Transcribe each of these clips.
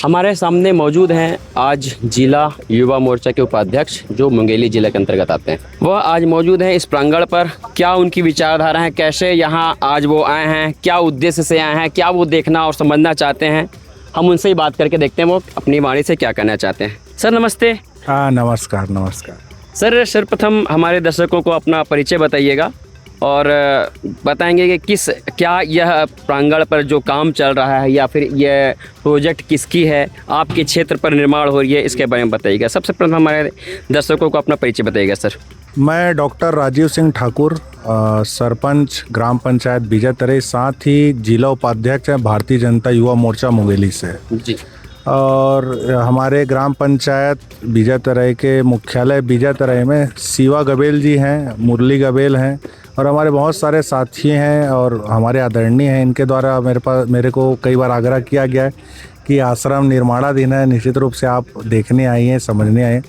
हमारे सामने मौजूद हैं आज जिला युवा मोर्चा के उपाध्यक्ष जो मुंगेली जिले के अंतर्गत आते हैं। वह आज मौजूद हैं इस प्रांगण पर। क्या उनकी विचारधारा है, कैसे यहाँ आज वो आए हैं, क्या उद्देश्य से आए हैं, क्या वो देखना और समझना चाहते हैं, हम उनसे ही बात करके देखते हैं वो अपनी वाणी से क्या कहना चाहते हैं। सर नमस्ते। हाँ नमस्कार। नमस्कार सर, सर्वप्रथम हमारे दर्शकों को अपना परिचय बताइएगा और बताएंगे कि क्या यह प्रांगण पर जो काम चल रहा है या फिर यह प्रोजेक्ट किसकी है, आपके क्षेत्र पर निर्माण हो रही है, इसके बारे में बताइएगा। सबसे प्रथम हमारे दर्शकों को अपना परिचय बताइएगा सर। मैं डॉक्टर राजीव सिंह ठाकुर, सरपंच ग्राम पंचायत बीजातराई, साथ ही जिला उपाध्यक्ष है भारतीय जनता युवा मोर्चा मुंगेली से जी। और हमारे ग्राम पंचायत बीजातराई के मुख्यालय बीजातराई में शिवा गबेल जी हैं, मुरली गबेल हैं और हमारे बहुत सारे साथी हैं और हमारे आदरणीय हैं। इनके द्वारा मेरे को कई बार आग्रह किया गया है कि आश्रम निर्माणाधीन है, निश्चित रूप से आप देखने आई हैं, समझने आए।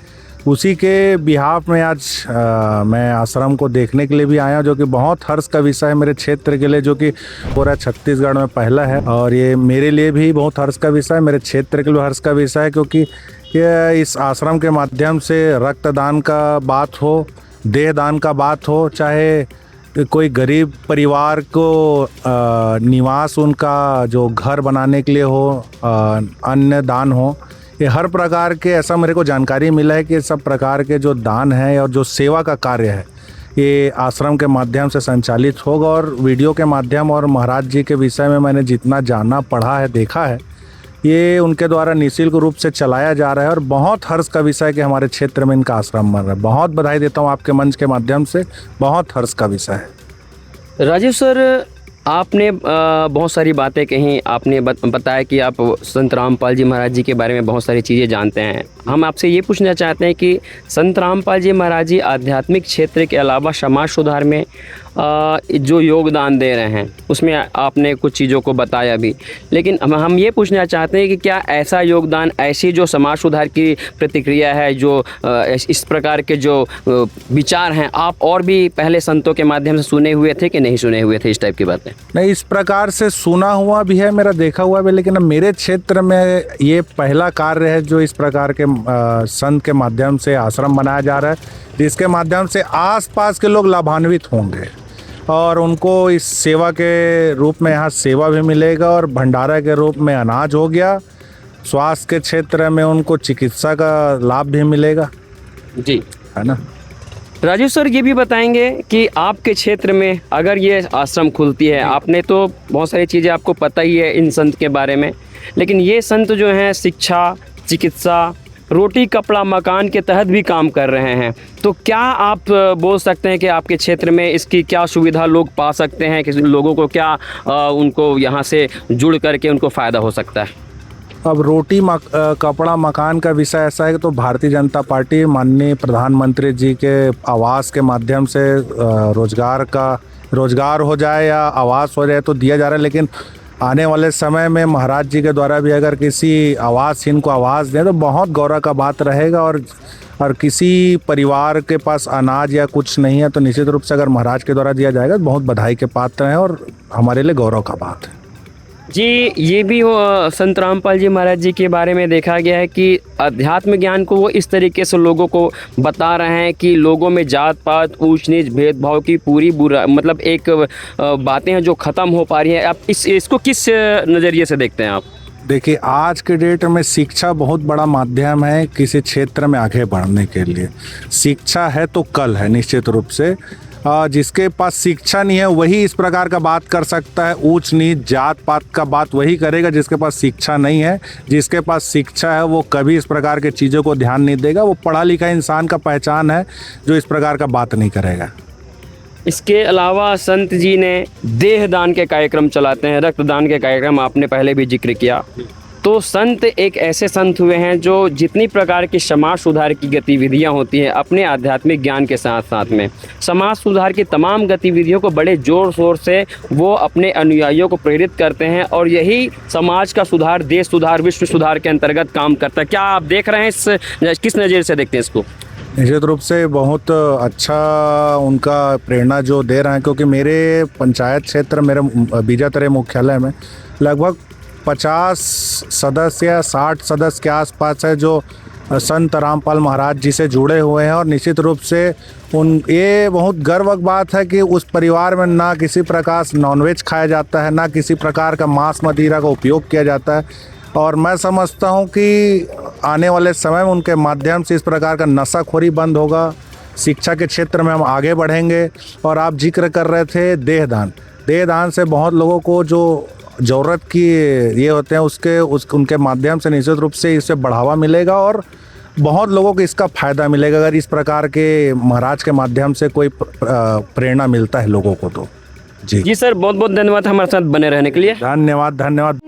उसी के बिहाफ में आज मैं आश्रम को देखने के लिए भी आया, जो कि बहुत हर्ष का विषय है मेरे क्षेत्र के लिए, जो कि पूरा छत्तीसगढ़ में पहला है। और ये मेरे लिए भी बहुत हर्ष का विषय है, मेरे क्षेत्र के लिए हर्ष का विषय है, क्योंकि ये इस आश्रम के माध्यम से रक्तदान का बात हो, देहदान का बात हो, चाहे कोई गरीब परिवार को निवास उनका जो घर बनाने के लिए हो, अन्न दान हो, ये हर प्रकार के ऐसा मेरे को जानकारी मिला है कि सब प्रकार के जो दान है और जो सेवा का कार्य है ये आश्रम के माध्यम से संचालित होगा। और वीडियो के माध्यम और महाराज जी के विषय में मैंने जितना जाना, पढ़ा है, देखा है, ये उनके द्वारा निःशुल्क रूप से चलाया जा रहा है और बहुत हर्ष का विषय है कि हमारे क्षेत्र में इनका आश्रम बन रहा है। बहुत बधाई देता हूँ आपके मंच के माध्यम से, बहुत हर्ष का विषय है। राजीव सर, आपने बहुत सारी बातें कहीं, आपने बताया कि आप संत रामपाल जी महाराज जी के बारे में बहुत सारी चीज़ें जानते हैं। हम आपसे ये पूछना चाहते हैं कि संत रामपाल जी महाराज जी आध्यात्मिक क्षेत्र के अलावा समाज सुधार में जो योगदान दे रहे हैं उसमें आपने कुछ चीज़ों को बताया भी, लेकिन हम ये पूछना चाहते हैं कि क्या ऐसा योगदान, ऐसी जो समाज सुधार की प्रतिक्रिया है, जो इस प्रकार के जो विचार हैं, आप और भी पहले संतों के माध्यम से सुने हुए थे कि नहीं सुने हुए थे इस टाइप की बातें? नहीं, इस प्रकार से सुना हुआ भी है, मेरा देखा हुआ भी, लेकिन मेरे क्षेत्र में ये पहला कार्य है जो इस प्रकार के संत के माध्यम से आश्रम बनाया जा रहा है, जिसके माध्यम से आसपास के लोग लाभान्वित होंगे और उनको इस सेवा के रूप में यहाँ सेवा भी मिलेगा और भंडारा के रूप में अनाज हो गया। स्वास्थ्य के क्षेत्र में उनको चिकित्सा का लाभ भी मिलेगा जी, है ना। राजीव सर, ये भी बताएंगे कि आपके क्षेत्र में अगर ये आश्रम खुलती है, आपने तो बहुत सारी चीज़ें आपको पता ही है इन संत के बारे में, लेकिन ये संत जो हैं शिक्षा, चिकित्सा, रोटी कपड़ा मकान के तहत भी काम कर रहे हैं, तो क्या आप बोल सकते हैं कि आपके क्षेत्र में इसकी क्या सुविधा लोग पा सकते हैं, कि लोगों को क्या उनको यहाँ से जुड़ करके उनको फ़ायदा हो सकता है? अब रोटी कपड़ा मकान का विषय ऐसा है कि तो भारतीय जनता पार्टी माननीय प्रधानमंत्री जी के आवास के माध्यम से रोजगार हो जाए या आवास हो जाए तो दिया जा रहा है, लेकिन आने वाले समय में महाराज जी के द्वारा भी अगर किसी आवासहीन को आवास दें तो बहुत गौरव का बात रहेगा। और किसी परिवार के पास अनाज या कुछ नहीं है तो निश्चित रूप से अगर महाराज के द्वारा दिया जाएगा तो बहुत बधाई के पात्र हैं और हमारे लिए गौरव का बात है जी। ये भी संत रामपाल जी महाराज जी के बारे में देखा गया है कि अध्यात्म ज्ञान को वो इस तरीके से लोगों को बता रहे हैं कि लोगों में जात पात, ऊंच नीच, भेदभाव की पूरी बुरा मतलब एक बातें हैं जो ख़त्म हो पा रही हैं। आप इसको किस नज़रिए से देखते हैं आप? देखिए, आज के डेट में शिक्षा बहुत बड़ा माध्यम है किसी क्षेत्र में आगे बढ़ने के लिए। शिक्षा है तो कल है, निश्चित रूप से। जिसके पास शिक्षा नहीं है वही इस प्रकार का बात कर सकता है, ऊंच नीच जात पात का बात वही करेगा जिसके पास शिक्षा नहीं है। जिसके पास शिक्षा है वो कभी इस प्रकार के चीज़ों को ध्यान नहीं देगा, वो पढ़ा लिखा इंसान का पहचान है जो इस प्रकार का बात नहीं करेगा। इसके अलावा संत जी ने देहदान के कार्यक्रम चलाते हैं, रक्तदान के कार्यक्रम आपने पहले भी जिक्र किया। तो संत एक ऐसे संत हुए हैं जो जितनी प्रकार की समाज सुधार की गतिविधियां होती हैं अपने आध्यात्मिक ज्ञान के साथ साथ में समाज सुधार की तमाम गतिविधियों को बड़े ज़ोर शोर से वो अपने अनुयायियों को प्रेरित करते हैं और यही समाज का सुधार, देश सुधार, विश्व सुधार के अंतर्गत काम करता है। क्या आप देख रहे हैं किस नज़र से देखते हैं इसको? निश्चित रूप से बहुत अच्छा उनका प्रेरणा जो दे रहे हैं, क्योंकि मेरे पंचायत क्षेत्र, मेरे बीजातराई मुख्यालय में लगभग 50 सदस्य या 60 सदस्य के आसपास है जो संत रामपाल महाराज जी से जुड़े हुए हैं। और निश्चित रूप से ये बहुत गर्व की बात है कि उस परिवार में ना किसी प्रकार से नॉनवेज खाया जाता है, ना किसी प्रकार का मांस मदिरा का उपयोग किया जाता है। और मैं समझता हूँ कि आने वाले समय में उनके माध्यम से इस प्रकार का नशाखोरी बंद होगा, शिक्षा के क्षेत्र में हम आगे बढ़ेंगे। और आप जिक्र कर रहे थे देहदान से बहुत लोगों को जो ज़रूरत की ये होते हैं उनके माध्यम से निश्चित रूप से इससे बढ़ावा मिलेगा और बहुत लोगों को इसका फ़ायदा मिलेगा अगर इस प्रकार के महाराज के माध्यम से कोई प्रेरणा मिलता है लोगों को तो। जी जी सर, बहुत बहुत धन्यवाद हमारे साथ बने रहने के लिए। धन्यवाद।